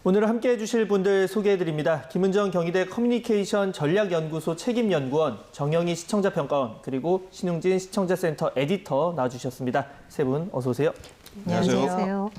오늘 함께해 주실 분들 소개해드립니다. 김은정 경희대 커뮤니케이션 전략연구소 책임연구원, 정영희 시청자평가원, 그리고 신웅진 시청자센터 에디터 나와주셨습니다. 세 분 어서 오세요. 안녕하세요.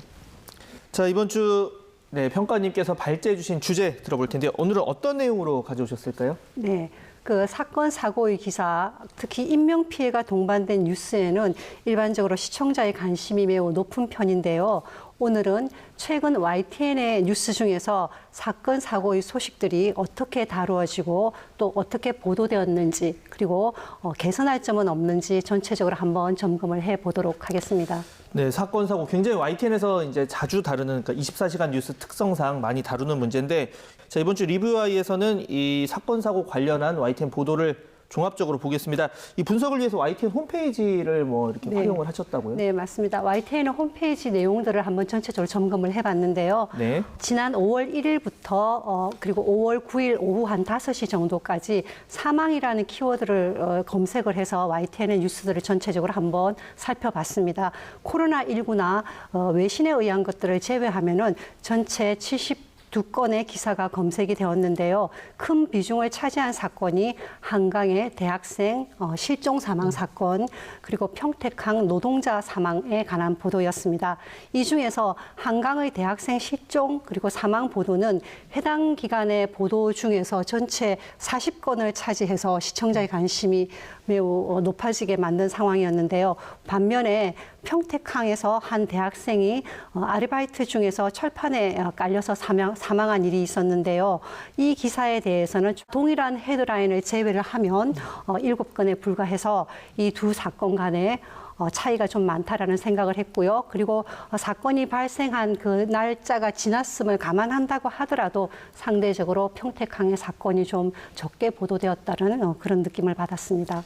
자, 이번 주 평가님께서 발제해 주신 주제 들어볼 텐데요. 오늘은 어떤 내용으로 가져오셨을까요? 네. 그 사건 사고의 기사, 특히 인명피해가 동반된 뉴스에는 일반적으로 시청자의 관심이 매우 높은 편인데요. 오늘은 최근 YTN의 뉴스 중에서 사건 사고의 소식들이 어떻게 다루어지고 또 어떻게 보도되었는지, 그리고 개선할 점은 없는지 전체적으로 한번 점검을 해보도록 하겠습니다. 네, 사건 사고 굉장히 YTN에서 이제 자주 다루는, 그러니까 24시간 뉴스 특성상 많이 다루는 문제인데, 자, 이번 주 리뷰아이에서는 이 사건 사고 관련한 YTN 보도를 종합적으로 보겠습니다. 이 분석을 위해서 YTN 홈페이지를 이렇게 활용을 하셨다고요? 네, 맞습니다. YTN 홈페이지 내용들을 한번 전체적으로 점검을 해봤는데요. 네. 지난 5월 1일부터 그리고 5월 9일 오후 한 5시 정도까지 사망이라는 키워드를 검색을 해서 YTN의 뉴스들을 전체적으로 한번 살펴봤습니다. 코로나19나 외신에 의한 것들을 제외하면은 전체 72건의 기사가 검색이 되었는데요. 큰 비중을 차지한 사건이 한강의 대학생 실종 사망 사건, 그리고 평택항 노동자 사망에 관한 보도였습니다. 이 중에서 한강의 대학생 실종 그리고 사망 보도는 해당 기간의 보도 중에서 전체 40건을 차지해서 시청자의 관심이 매우 높아지게 만든 상황이었는데요. 반면에 평택항에서 한 대학생이 아르바이트 중에서 철판에 깔려서 사망한 일이 있었는데요. 이 기사에 대해서는 동일한 헤드라인을 제외를 하면 7건에 불과해서 이 두 사건 간에 차이가 좀 많다라는 생각을 했고요. 그리고 사건이 발생한 그 날짜가 지났음을 감안한다고 하더라도 상대적으로 평택항의 사건이 좀 적게 보도되었다는 그런 느낌을 받았습니다.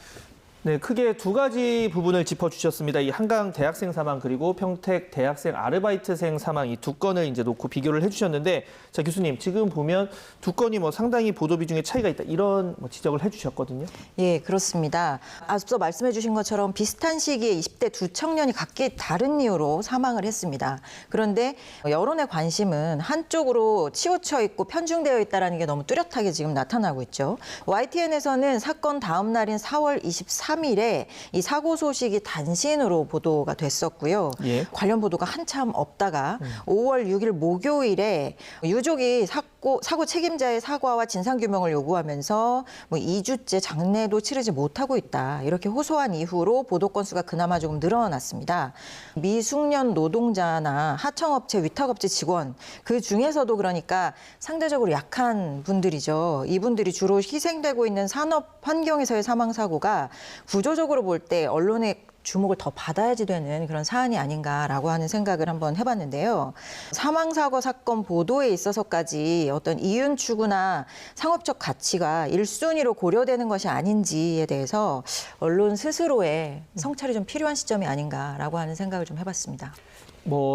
네, 크게 두 가지 부분을 짚어주셨습니다. 이 한강 대학생 사망 그리고 평택 대학생 아르바이트생 사망, 이 두 건을 이제 놓고 비교를 해주셨는데, 자, 교수님, 지금 보면 두 건이 상당히 보도 비중에 차이가 있다, 이런 지적을 해주셨거든요. 예, 그렇습니다. 앞서 말씀해 주신 것처럼 비슷한 시기에 20대 두 청년이 각기 다른 이유로 사망을 했습니다. 그런데 여론의 관심은 한쪽으로 치우쳐 있고 편중되어 있다는 게 너무 뚜렷하게 지금 나타나고 있죠. YTN에서는 사건 다음 날인 4월 23일에 이 사고 소식이 단신으로 보도가 됐었고요. 예. 관련 보도가 한참 없다가 5월 6일 목요일에 유족이 사고 책임자의 사과와 진상규명을 요구하면서 2주째 장례도 치르지 못하고 있다, 이렇게 호소한 이후로 보도 건수가 그나마 조금 늘어났습니다. 미숙련 노동자나 하청업체, 위탁업체 직원, 그 중에서도 그러니까 상대적으로 약한 분들이죠. 이분들이 주로 희생되고 있는 산업 환경에서의 사망 사고가 구조적으로 볼 때 언론의 주목을 더 받아야지 되는 그런 사안이 아닌가라고 하는 생각을 한번 해봤는데요. 사망사고 사건 보도에 있어서까지 어떤 이윤 추구나 상업적 가치가 1순위로 고려되는 것이 아닌지에 대해서 언론 스스로의 성찰이 좀 필요한 시점이 아닌가라고 하는 생각을 좀 해봤습니다.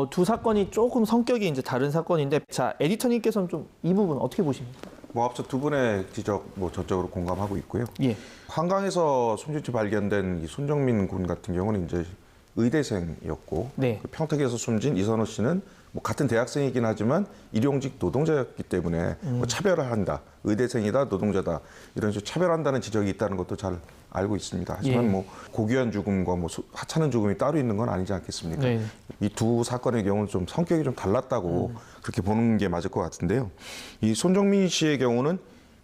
두 사건이 조금 성격이 이제 다른 사건인데, 자, 에디터님께서는 좀 이 부분 어떻게 보십니까? 앞서 두 분의 지적 전적으로 공감하고 있고요. 예. 한강에서 숨진채 발견된 이 손정민 군 같은 경우는 이제 의대생이었고, 네. 평택에서 숨진 이선호 씨는 같은 대학생이긴 하지만 일용직 노동자였기 때문에 차별을 한다, 의대생이다, 노동자다, 이런 식으로 차별한다는 지적이 있다는 것도 잘 알고 있습니다. 하지만 예. 고귀한 죽음과 하찮은 죽음이 따로 있는 건 아니지 않겠습니까? 네. 이 두 사건의 경우는 좀 성격이 좀 달랐다고 그렇게 보는 게 맞을 것 같은데요. 이 손정민 씨의 경우는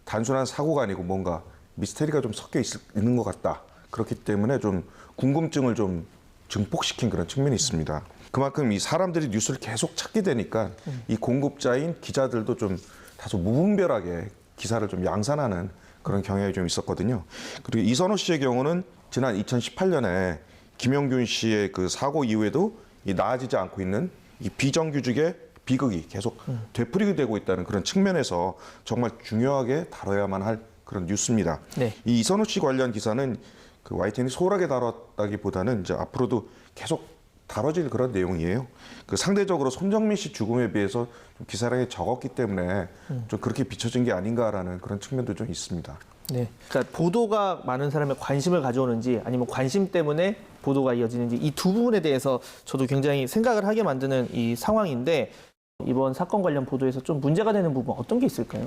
단순한 사고가 아니고 뭔가 미스테리가 좀 섞여 있는 것 같다. 그렇기 때문에 좀 궁금증을 좀 증폭시킨 그런 측면이 있습니다. 그만큼 이 사람들이 뉴스를 계속 찾게 되니까 이 공급자인 기자들도 좀 다소 무분별하게 기사를 좀 양산하는 그런 경향이 좀 있었거든요. 그리고 이선호 씨의 경우는 지난 2018년에 김영균 씨의 그 사고 이후에도 나아지지 않고 있는 이 비정규직의 비극이 계속 되풀이게 되고 있다는 그런 측면에서 정말 중요하게 다뤄야만 할 그런 뉴스입니다. 네. 이 이선호 씨 관련 기사는 그 YTN이 소홀하게 다뤘다기보다는 이제 앞으로도 계속 다뤄질 그런 내용이에요. 그 상대적으로 손정민 씨 죽음에 비해서 좀 기사량이 적었기 때문에 좀 그렇게 비춰진 게 아닌가라는 그런 측면도 좀 있습니다. 네. 그러니까 보도가 많은 사람의 관심을 가져오는지 아니면 관심 때문에 보도가 이어지는지, 이 두 부분에 대해서 저도 굉장히 생각을 하게 만드는 이 상황인데, 이번 사건 관련 보도에서 좀 문제가 되는 부분 어떤 게 있을까요?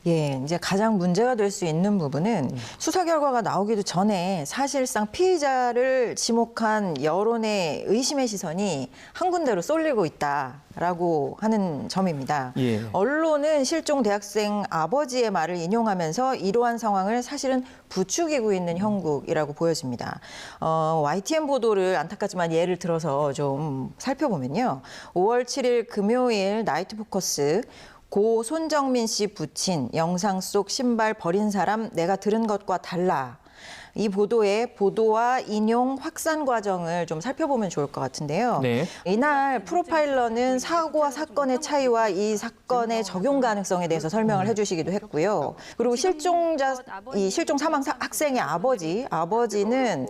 예, 이제 가장 문제가 될 수 있는 부분은 수사 결과가 나오기도 전에 사실상 피의자를 지목한 여론의 의심의 시선이 한 군데로 쏠리고 있다라고 하는 점입니다. 예. 언론은 실종 대학생 아버지의 말을 인용하면서 이러한 상황을 사실은 부추기고 있는 형국이라고 보여집니다. YTN 보도를 안타깝지만 예를 들어서 좀 살펴보면요. 5월 7일 금요일 나이트 포커스 고 손정민 씨 부친 영상 속 신발 버린 사람 내가 들은 것과 달라. 이 보도의 보도와 인용 확산 과정을 좀 살펴보면 좋을 것 같은데요. 네. 이날 프로파일러는 사고와 사건의 차이와 이 사건의 적용 가능성에 대해서 설명을 해주시기도 했고요. 그리고 실종 사망 학생의 아버지는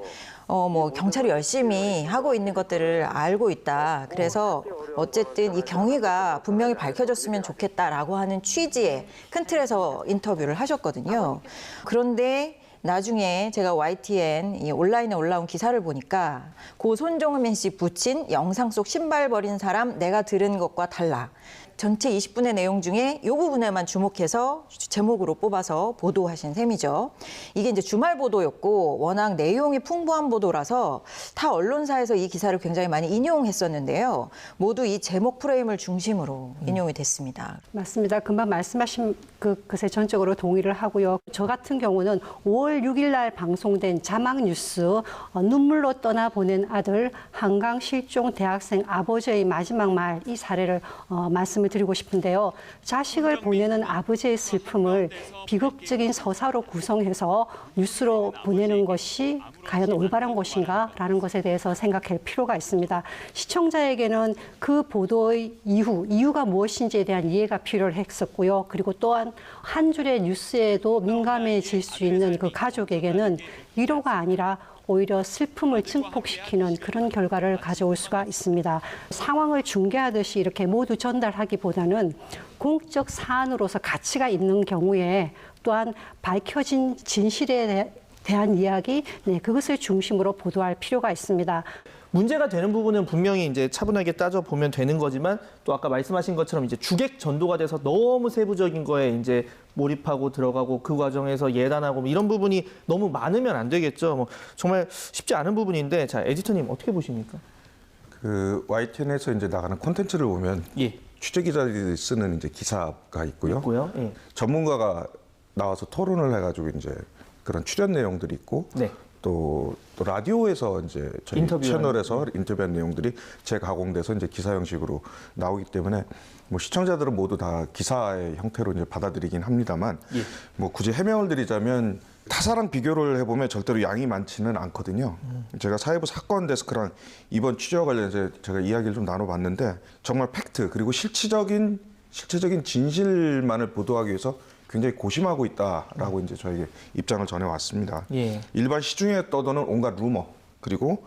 경찰이 열심히 하고 있는 것들을 알고 있다. 그래서 어쨌든 이 경위가 분명히 밝혀졌으면 좋겠다라고 하는 취지의 큰 틀에서 인터뷰를 하셨거든요. 그런데 나중에 제가 YTN 이 온라인에 올라온 기사를 보니까 고 손정민 씨 부친 영상 속 신발 버린 사람 내가 들은 것과 달라. 전체 20분의 내용 중에 이 부분에만 주목해서 제목으로 뽑아서 보도하신 셈이죠. 이게 이제 주말 보도였고 워낙 내용이 풍부한 보도라서 타 언론사에서 이 기사를 굉장히 많이 인용했었는데요. 모두 이 제목 프레임을 중심으로 인용이 됐습니다. 맞습니다. 금방 말씀하신 그것에 전적으로 동의를 하고요. 저 같은 경우는 5월 6일 날 방송된 자막 뉴스 눈물로 떠나보낸 아들 한강 실종 대학생 아버지의 마지막 말 이 사례를 말씀을 드리고 싶은데요. 자식을 보내는 아버지의 슬픔을 비극적인 서사로 구성해서 뉴스로 보내는 것이 과연 올바른 것인가라는 것에 대해서 생각할 필요가 있습니다. 시청자에게는 그 보도의 이유가 무엇인지에 대한 이해가 필요했었고요. 그리고 또한 한 줄의 뉴스에도 민감해질 수 있는 그 가족에게는 위로가 아니라 오히려 슬픔을 증폭시키는 그런 결과를 가져올 수가 있습니다. 상황을 중계하듯이 이렇게 모두 전달하기보다는 공적 사안으로서 가치가 있는 경우에 또한 밝혀진 진실에 대한 이야기, 그것을 중심으로 보도할 필요가 있습니다. 문제가 되는 부분은 분명히 이제 차분하게 따져보면 되는 거지만 또 아까 말씀하신 것처럼 이제 주객 전도가 돼서 너무 세부적인 거에 이제 몰입하고 들어가고 그 과정에서 예단하고 뭐 이런 부분이 너무 많으면 안 되겠죠. 뭐 정말 쉽지 않은 부분인데 자, 에디터님 어떻게 보십니까? 그 YTN에서 이제 나가는 콘텐츠를 보면 예. 취재 기자들이 쓰는 이제 기사가 있고요. 예. 전문가가 나와서 토론을 해가지고 이제 그런 출연 내용들이 있고 네. 또 라디오에서 이제 저희 인터뷰하는. 채널에서 인터뷰한 내용들이 재가공돼서 이제 기사 형식으로 나오기 때문에 뭐 시청자들은 모두 다 기사의 형태로 이제 받아들이긴 합니다만 예. 뭐 굳이 해명을 드리자면 타사랑 비교를 해보면 절대로 양이 많지는 않거든요. 제가 사회부 사건 데스크랑 이번 취재와 관련해서 제가 이야기를 좀 나눠봤는데 정말 팩트 그리고 실체적인 진실만을 보도하기 위해서 굉장히 고심하고 있다라고 이제 저에게 입장을 전해왔습니다. 예. 일반 시중에 떠도는 온갖 루머 그리고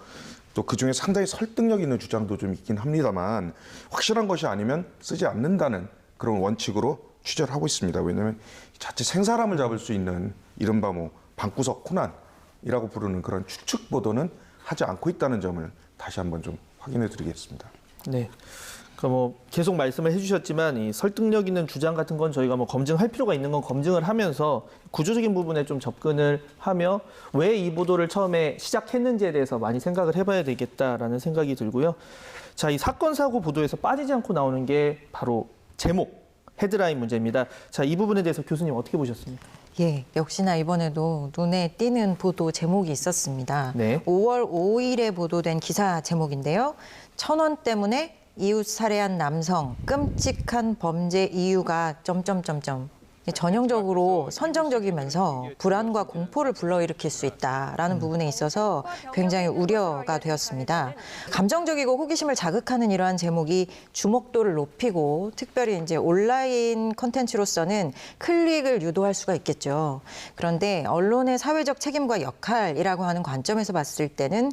또 그중에 상당히 설득력 있는 주장도 좀 있긴 합니다만 확실한 것이 아니면 쓰지 않는다는 그런 원칙으로 취재를 하고 있습니다. 왜냐하면 자칫 생사람을 잡을 수 있는 이른바 뭐 방구석 코난이라고 부르는 그런 추측 보도는 하지 않고 있다는 점을 다시 한번 좀 확인해 드리겠습니다. 네. 그 뭐 계속 말씀을 해주셨지만 이 설득력 있는 주장 같은 건 저희가 뭐 검증할 필요가 있는 건 검증을 하면서 구조적인 부분에 좀 접근을 하며 왜 이 보도를 처음에 시작했는지에 대해서 많이 생각을 해봐야 되겠다라는 생각이 들고요. 자, 이 사건 사고 보도에서 빠지지 않고 나오는 게 바로 제목, 헤드라인 문제입니다. 자, 이 부분에 대해서 교수님 어떻게 보셨습니까? 예, 역시나 이번에도 눈에 띄는 보도 제목이 있었습니다. 네. 5월 5일에 보도된 기사 제목인데요. 1,000원 때문에 이웃 살해한 남성 끔찍한 범죄 이유가 점점점점 전형적으로 선정적이면서 불안과 공포를 불러일으킬 수 있다라는 부분에 있어서 굉장히 우려가 되었습니다. 감정적이고 호기심을 자극하는 이러한 제목이 주목도를 높이고 특별히 이제 온라인 콘텐츠로서는 클릭을 유도할 수가 있겠죠. 그런데 언론의 사회적 책임과 역할이라고 하는 관점에서 봤을 때는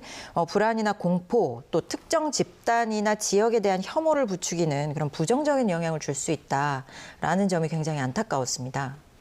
불안이나 공포 또 특정 집단이나 지역에 대한 혐오를 부추기는 그런 부정적인 영향을 줄 수 있다라는 점이 굉장히 안타까웠습니다.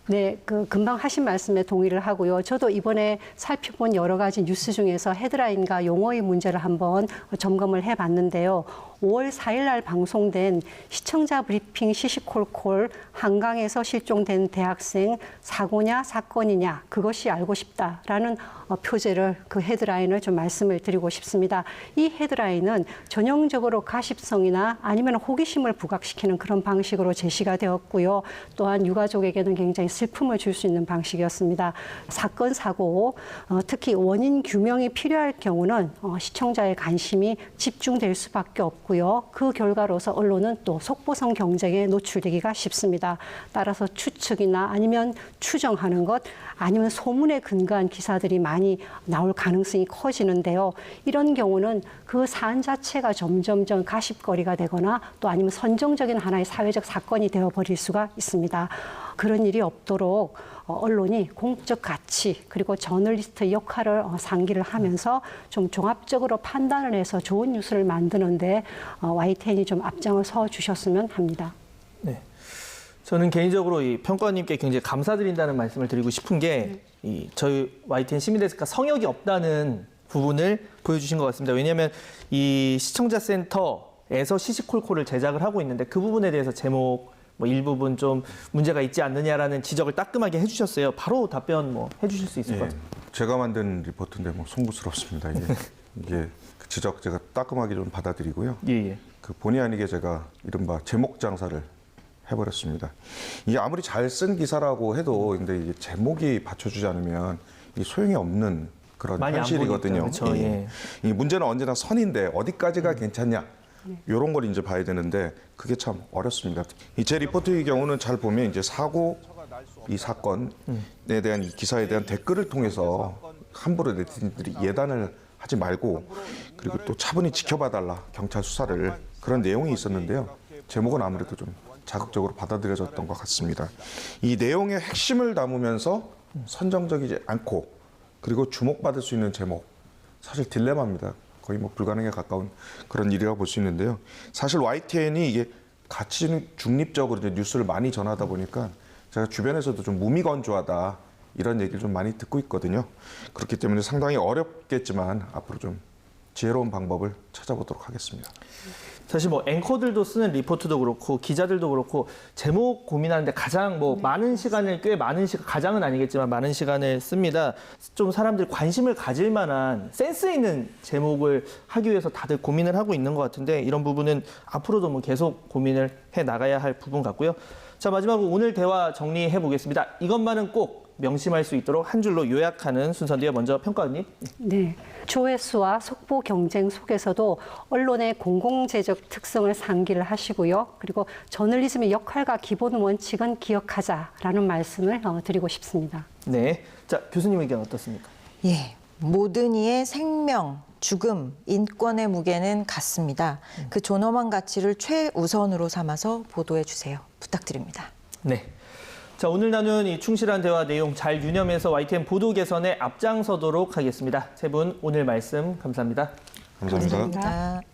네, 금방 하신 말씀에 동의를 하고요. 저도 이번에 살펴본 여러 가지 뉴스 중에서 헤드라인과 용어의 문제를 한번 점검을 해봤는데요. 5월 4일 날 방송된 시청자 브리핑 시시콜콜 한강에서 실종된 대학생 사고냐 사건이냐 그것이 알고 싶다라는 표제를 그 헤드라인을 좀 말씀을 드리고 싶습니다. 이 헤드라인은 전형적으로 가십성이나 아니면 호기심을 부각시키는 그런 방식으로 제시가 되었고요. 또한 유가족에게는 굉장히 슬픔을 줄 수 있는 방식이었습니다. 사건, 사고, 특히 원인 규명이 필요할 경우는 시청자의 관심이 집중될 수밖에 없고요. 그 결과로서 언론은 또 속보성 경쟁에 노출되기가 쉽습니다. 따라서 추측이나 아니면 추정하는 것, 아니면 소문에 근거한 기사들이 많이 나올 가능성이 커지는데요. 이런 경우는 그 사안 자체가 점점점 가십거리가 되거나 또 아니면 선정적인 하나의 사회적 사건이 되어버릴 수가 있습니다. 그런 일이 없도록 언론이 공적 가치 그리고 저널리스트의 역할을 상기를 하면서 좀 종합적으로 판단을 해서 좋은 뉴스를 만드는데 YTN이 좀 앞장을 서 주셨으면 합니다. 네. 저는 개인적으로 이 평가원님께 굉장히 감사드린다는 말씀을 드리고 싶은 게 저희 YTN 시민데스크가 성역이 없다는 부분을 보여주신 것 같습니다. 왜냐하면 이 시청자센터에서 시시콜콜을 제작을 하고 있는데 그 부분에 대해서 제목 뭐 일부분 좀 문제가 있지 않느냐라는 지적을 따끔하게 해주셨어요. 바로 답변 뭐 해주실 수 있을 것 같습니다. 제가 만든 리포트인데 뭐 송구스럽습니다. 이게 그 지적 제가 따끔하게 좀 받아들이고요. 예. 그 본의 아니게 제가 이른바 제목 장사를 해버렸습니다. 이게 아무리 잘 쓴 기사라고 해도 근데 이게 제목이 받쳐주지 않으면 이 소용이 없는 그런 많이 안 현실이거든요. 보니까, 그렇죠. 예. 이 문제는 언제나 선인데 어디까지가 괜찮냐 이런 걸 이제 봐야 되는데 그게 참 어렵습니다. 이 제 리포트의 경우는 잘 보면 이제 사고 이 사건에 대한 이 기사에 대한 댓글을 통해서 함부로 네티즌들이 예단을 하지 말고 그리고 또 차분히 지켜봐달라 경찰 수사를 그런 내용이 있었는데요. 제목은 아무래도 좀 자극적으로 받아들여졌던 것 같습니다. 이 내용의 핵심을 담으면서 선정적이지 않고 그리고 주목받을 수 있는 제목 사실 딜레마입니다. 거의 뭐 불가능에 가까운 그런 일이라고 볼 수 있는데요. 사실 YTN이 이게 가치 중립적으로 이제 뉴스를 많이 전하다 보니까 제가 주변에서도 좀 무미건조하다 이런 얘기를 좀 많이 듣고 있거든요. 그렇기 때문에 상당히 어렵겠지만 앞으로 좀 지혜로운 방법을 찾아보도록 하겠습니다. 사실 뭐 앵커들도 쓰는 리포트도 그렇고 기자들도 그렇고 제목 고민하는데 가장 뭐 많은 시간을 꽤 많은 시간 가장은 아니겠지만 많은 시간을 씁니다. 좀 사람들이 관심을 가질 만한 센스 있는 제목을 하기 위해서 다들 고민을 하고 있는 것 같은데 이런 부분은 앞으로도 뭐 계속 고민을 해 나가야 할 부분 같고요. 자, 마지막으로 오늘 대화 정리해 보겠습니다. 이것만은 꼭 명심할 수 있도록 한 줄로 요약하는 순서인데요. 먼저 평가원님. 네. 조회수와 속보 경쟁 속에서도 언론의 공공재적 특성을 상기를 하시고요. 그리고 저널리즘의 역할과 기본 원칙은 기억하자라는 말씀을 드리고 싶습니다. 네. 자, 교수님 의견 어떻습니까? 예, 모든 이의 생명, 죽음, 인권의 무게는 같습니다. 그 존엄한 가치를 최우선으로 삼아서 보도해 주세요. 부탁드립니다. 네. 자, 오늘 나눈 이 충실한 대화 내용 잘 유념해서 YTN 보도 개선에 앞장서도록 하겠습니다. 세 분 오늘 말씀 감사합니다. 감사합니다. 감사합니다.